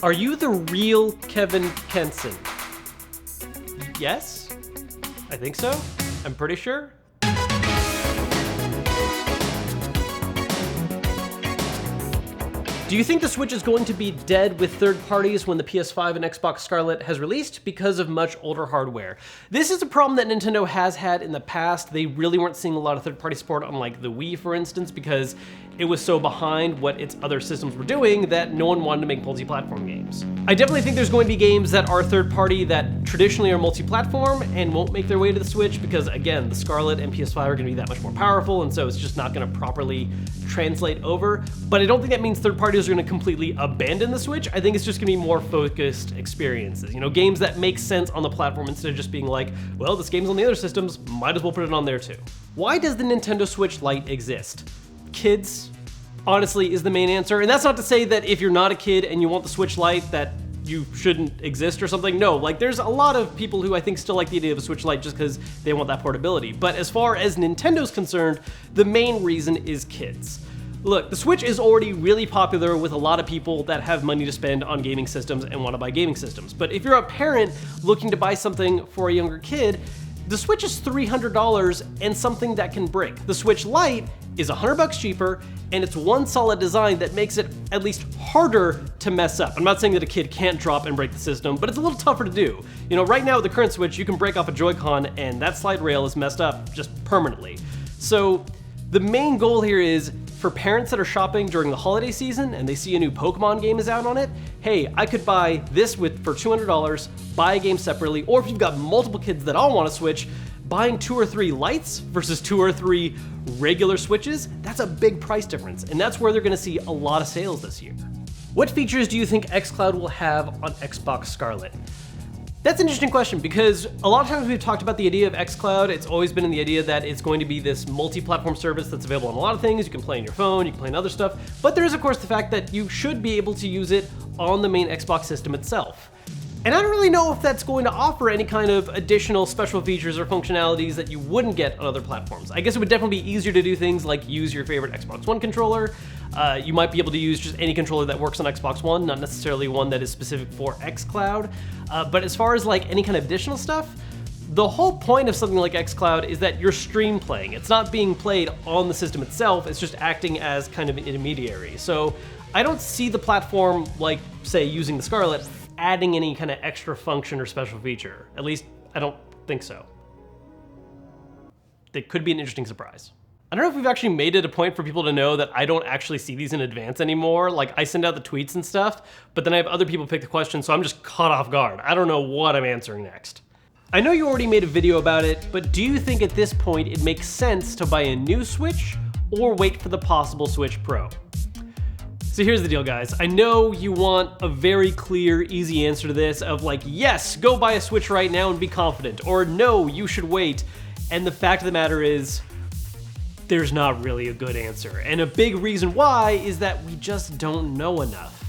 Are you the real Kevin Henson? Yes? I think so. I'm pretty sure. Do you think the Switch is going to be dead with third parties when the PS5 and Xbox Scarlett has released because of much older hardware? This is a problem that Nintendo has had in the past. They really weren't seeing a lot of third-party support on like the Wii, for instance, because it was so behind what its other systems were doing that no one wanted to make multi-platform games. I definitely think there's going to be games that are third-party that traditionally are multi-platform and won't make their way to the Switch because, again, the Scarlett and PS5 are going to be that much more powerful, and so it's just not going to properly translate over. But I don't think that means third parties are going to completely abandon the Switch. I think it's just going to be more focused experiences. You know, games that make sense on the platform instead of just being like, well, this game's on the other systems, might as well put it on there too. Why does the Nintendo Switch Lite exist? Kids, honestly, is the main answer. And that's not to say that if you're not a kid and you want the Switch Lite that you shouldn't exist or something. No, like there's a lot of people who I think still like the idea of a Switch Lite just because they want that portability. But as far as Nintendo's concerned, the main reason is kids. Look, the Switch is already really popular with a lot of people that have money to spend on gaming systems and want to buy gaming systems. But if you're a parent looking to buy something for a younger kid, the Switch is $300 and something that can break. The Switch Lite is $100 cheaper, and it's one solid design that makes it at least harder to mess up. I'm not saying that a kid can't drop and break the system, but it's a little tougher to do. You know, right now with the current Switch, you can break off a Joy-Con and that slide rail is messed up just permanently. So the main goal here is for parents that are shopping during the holiday season and they see a new Pokemon game is out on it, hey, I could buy this for $200, buy a game separately, or if you've got multiple kids that all want to Switch, buying 2 or 3 Lites versus 2 or 3 regular Switches, that's a big price difference, and that's where they're gonna see a lot of sales this year. What features do you think XCloud will have on Xbox Scarlett? That's an interesting question because a lot of times we've talked about the idea of XCloud. It's always been in the idea that it's going to be this multi-platform service that's available on a lot of things. You can play on your phone, you can play on other stuff, but there is of course the fact that you should be able to use it on the main Xbox system itself. And I don't really know if that's going to offer any kind of additional special features or functionalities that you wouldn't get on other platforms. I guess it would definitely be easier to do things like use your favorite Xbox One controller. You might be able to use just any controller that works on Xbox One, not necessarily one that is specific for XCloud. But as far as like any kind of additional stuff, the whole point of something like XCloud is that you're stream playing. It's not being played on the system itself, it's just acting as kind of an intermediary. So I don't see the platform, like say using the Scarlett, adding any kind of extra function or special feature. At least, I don't think so. It could be an interesting surprise. I don't know if we've actually made it a point for people to know that I don't actually see these in advance anymore. Like, I send out the tweets and stuff, but then I have other people pick the questions, so I'm just caught off guard. I don't know what I'm answering next. I know you already made a video about it, but do you think at this point it makes sense to buy a new Switch or wait for the possible Switch Pro? So here's the deal, guys. I know you want a very clear, easy answer to this of like, yes, go buy a Switch right now and be confident, or no, you should wait. And the fact of the matter is, there's not really a good answer. And a big reason why is that we just don't know enough.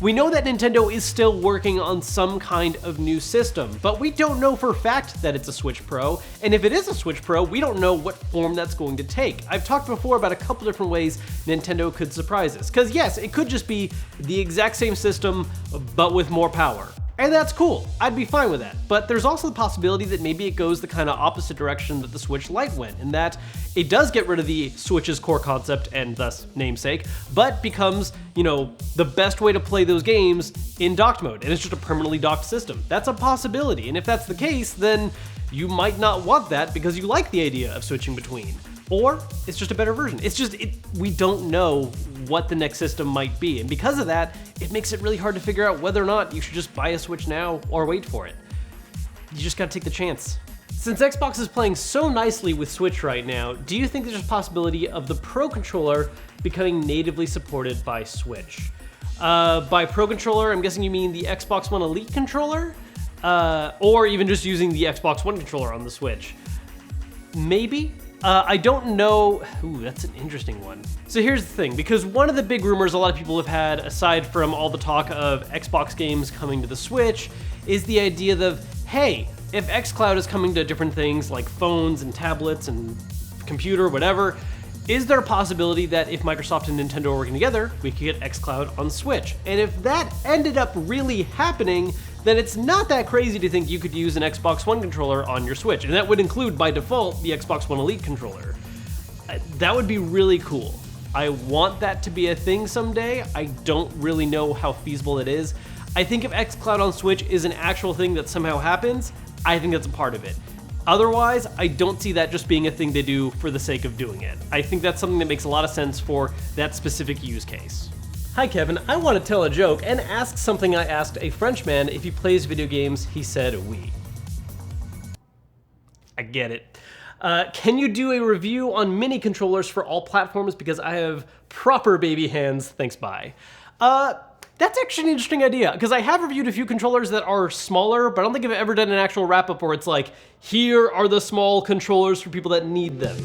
We know that Nintendo is still working on some kind of new system, but we don't know for a fact that it's a Switch Pro, and if it is a Switch Pro, we don't know what form that's going to take. I've talked before about a couple different ways Nintendo could surprise us, because yes, it could just be the exact same system, but with more power. And that's cool, I'd be fine with that. But there's also the possibility that maybe it goes the kind of opposite direction that the Switch Lite went, in that it does get rid of the Switch's core concept and thus namesake, but becomes, you know, the best way to play those games in docked mode, and it's just a permanently docked system. That's a possibility, and if that's the case, then you might not want that because you like the idea of switching between. Or it's just a better version. It's just, we don't know what the next system might be. And because of that, it makes it really hard to figure out whether or not you should just buy a Switch now or wait for it. You just gotta take the chance. Since Xbox is playing so nicely with Switch right now, do you think there's a possibility of the Pro Controller becoming natively supported by Switch? By Pro Controller, I'm guessing you mean the Xbox One Elite controller? Or even just using the Xbox One controller on the Switch? Maybe? I don't know. Ooh, that's an interesting one. So here's the thing, because one of the big rumors a lot of people have had, aside from all the talk of Xbox games coming to the Switch, is the idea of, hey, if xCloud is coming to different things like phones and tablets and computer, whatever, Is there a possibility that if Microsoft and Nintendo are working together, we could get XCloud on Switch? And if that ended up really happening, then it's not that crazy to think you could use an Xbox One controller on your Switch. And that would include, by default, the Xbox One Elite controller. That would be really cool. I want that to be a thing someday. I don't really know how feasible it is. I think if XCloud on Switch is an actual thing that somehow happens, I think that's a part of it. Otherwise, I don't see that just being a thing they do for the sake of doing it. I think that's something that makes a lot of sense for that specific use case. Hi Kevin, I want to tell a joke and ask something I asked a Frenchman if he plays video games. He said oui. I get it. Can you do a review on mini controllers for all platforms because I have proper baby hands, thanks bye. That's actually an interesting idea, because I have reviewed a few controllers that are smaller, but I don't think I've ever done an actual wrap-up where it's like, here are the small controllers for people that need them.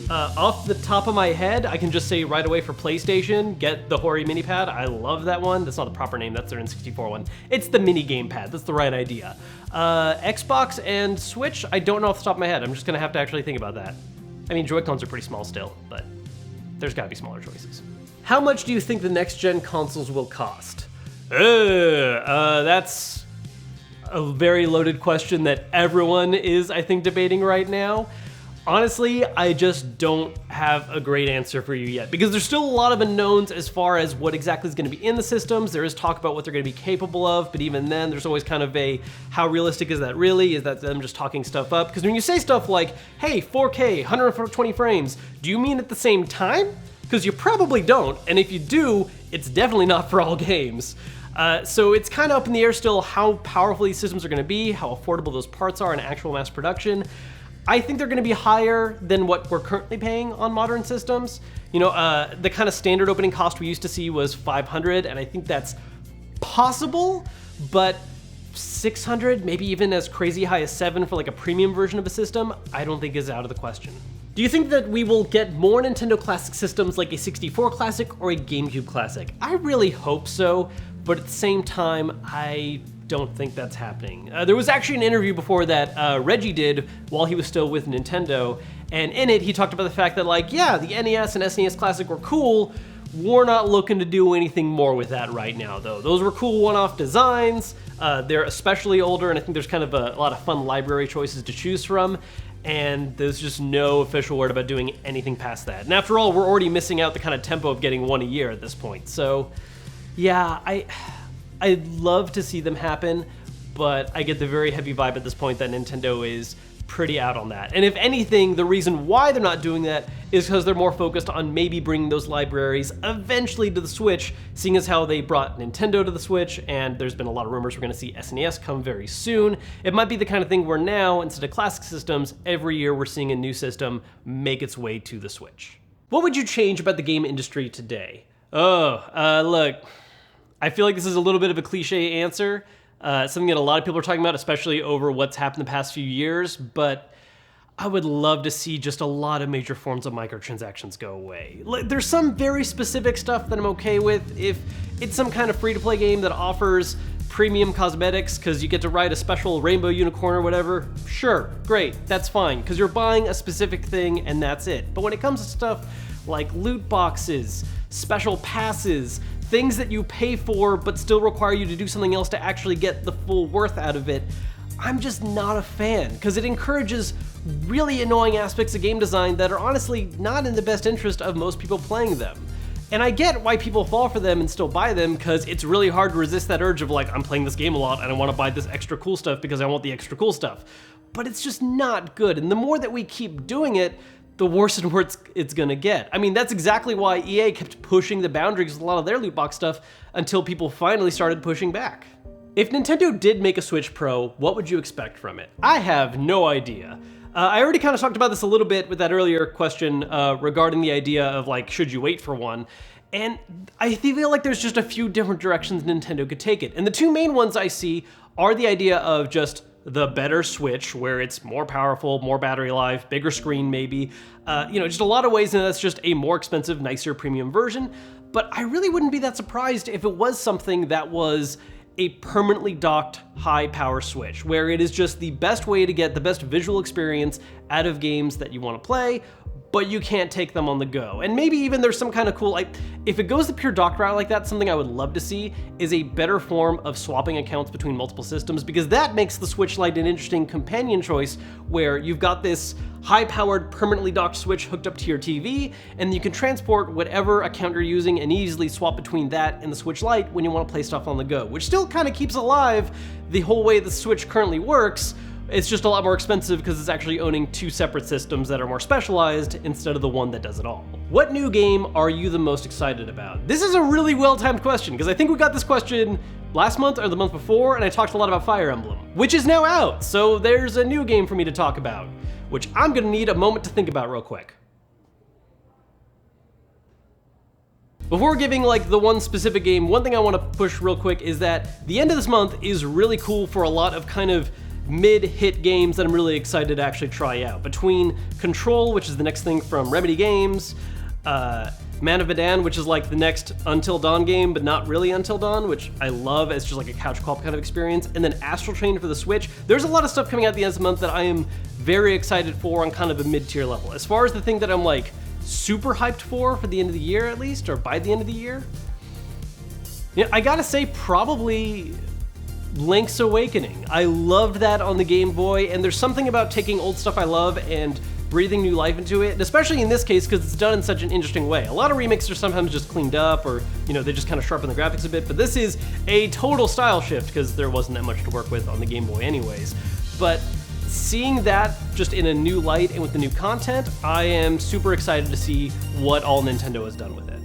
Off the top of my head, I can just say right away for PlayStation, get the Hori mini pad. I love that one. That's not the proper name, that's their N64 one. It's the mini game pad, that's the right idea. Xbox and Switch, I don't know off the top of my head. I'm just gonna have to actually think about that. I mean, Joy-Cons are pretty small still, but there's gotta be smaller choices. How much do you think the next-gen consoles will cost? That's a very loaded question that everyone is, I think, debating right now. Honestly, I just don't have a great answer for you yet, because there's still a lot of unknowns as far as what exactly is going to be in the systems. There is talk about what they're going to be capable of, but even then, there's always kind of a, how realistic is that really? Is that them just talking stuff up? Because when you say stuff like, hey, 4K, 120 frames, do you mean at the same time? Because you probably don't, and if you do, it's definitely not for all games. So it's kind of up in the air still how powerful these systems are going to be, how affordable those parts are in actual mass production. I think they're going to be higher than what we're currently paying on modern systems. You know, the kind of standard opening cost we used to see was $500, and I think that's possible, but $600, maybe even as crazy high as $700 for like a premium version of a system, I don't think is out of the question. Do you think that we will get more Nintendo Classic systems like a 64 Classic or a GameCube Classic? I really hope so, but at the same time, I don't think that's happening. There was actually an interview before that Reggie did while he was still with Nintendo, and in it he talked about the fact that, like, yeah, the NES and SNES Classic were cool, we're not looking to do anything more with that right now though. Those were cool one-off designs, they're especially older, and I think there's kind of a lot of fun library choices to choose from, and there's just no official word about doing anything past that. And after all, we're already missing out the kind of tempo of getting one a year at this point, so yeah, I'd love to see them happen, but I get the very heavy vibe at this point that Nintendo is pretty out on that. And if anything, the reason why they're not doing that is because they're more focused on maybe bringing those libraries eventually to the Switch, seeing as how they brought Nintendo to the Switch, and there's been a lot of rumors we're going to see SNES come very soon. It might be the kind of thing where now, instead of classic systems, every year we're seeing a new system make its way to the Switch. What would you change about the game industry today? Look, I feel like this is a little bit of a cliche answer, something that a lot of people are talking about, especially over what's happened the past few years, but I would love to see just a lot of major forms of microtransactions go away. There's some very specific stuff that I'm okay with. If it's some kind of free-to-play game that offers premium cosmetics because you get to ride a special rainbow unicorn or whatever, sure, great, that's fine, because you're buying a specific thing and that's it. But when it comes to stuff like loot boxes, special passes, things that you pay for but still require you to do something else to actually get the full worth out of it, I'm just not a fan, because it encourages really annoying aspects of game design that are honestly not in the best interest of most people playing them. And I get why people fall for them and still buy them, because it's really hard to resist that urge of like, I'm playing this game a lot and I want to buy this extra cool stuff because I want the extra cool stuff. But it's just not good, and the more that we keep doing it, the worse and worse it's gonna get. I mean, that's exactly why EA kept pushing the boundaries with a lot of their loot box stuff until people finally started pushing back. If Nintendo did make a Switch Pro, what would you expect from it? I have no idea. I already kind of talked about this a little bit with that earlier question regarding the idea of like, should you wait for one? And I feel like there's just a few different directions Nintendo could take it. And the two main ones I see are the idea of just the better Switch, where it's more powerful, more battery life, bigger screen maybe, just a lot of ways, and that's just a more expensive, nicer premium version. But I really wouldn't be that surprised if it was something that was a permanently docked high power Switch, where it is just the best way to get the best visual experience out of games that you want to play, but you can't take them on the go. And maybe even there's some kind of cool, like, if it goes the pure dock route like that, something I would love to see is a better form of swapping accounts between multiple systems, because that makes the Switch Lite an interesting companion choice where you've got this high-powered, permanently docked Switch hooked up to your TV, and you can transport whatever account you're using and easily swap between that and the Switch Lite when you want to play stuff on the go, which still kind of keeps alive the whole way the Switch currently works. It's just a lot more expensive because it's actually owning two separate systems that are more specialized instead of the one that does it all. What new game are you the most excited about? This is a really well-timed question because I think we got this question last month or the month before, and I talked a lot about Fire Emblem, which is now out. So there's a new game for me to talk about, which I'm gonna need a moment to think about real quick. Before giving like the one specific game, one thing I want to push real quick is that the end of this month is really cool for a lot of kind of mid-hit games that I'm really excited to actually try out. Between Control, which is the next thing from Remedy Games, Man of Medan, which is like the next Until Dawn game, but not really Until Dawn, which I love as just like a couch co-op kind of experience, and then Astral Chain for the Switch. There's a lot of stuff coming out at the end of the month that I am very excited for on kind of a mid-tier level. As far as the thing that I'm like super hyped for the end of the year at least, or by the end of the year, you know, I gotta say probably Link's Awakening. I loved that on the Game Boy, and there's something about taking old stuff I love and breathing new life into it, and especially in this case because it's done in such an interesting way. A lot of remakes are sometimes just cleaned up, or you know, they just kind of sharpen the graphics a bit, but this is a total style shift because there wasn't that much to work with on the Game Boy anyways. But seeing that just in a new light and with the new content, I am super excited to see what all Nintendo has done with it.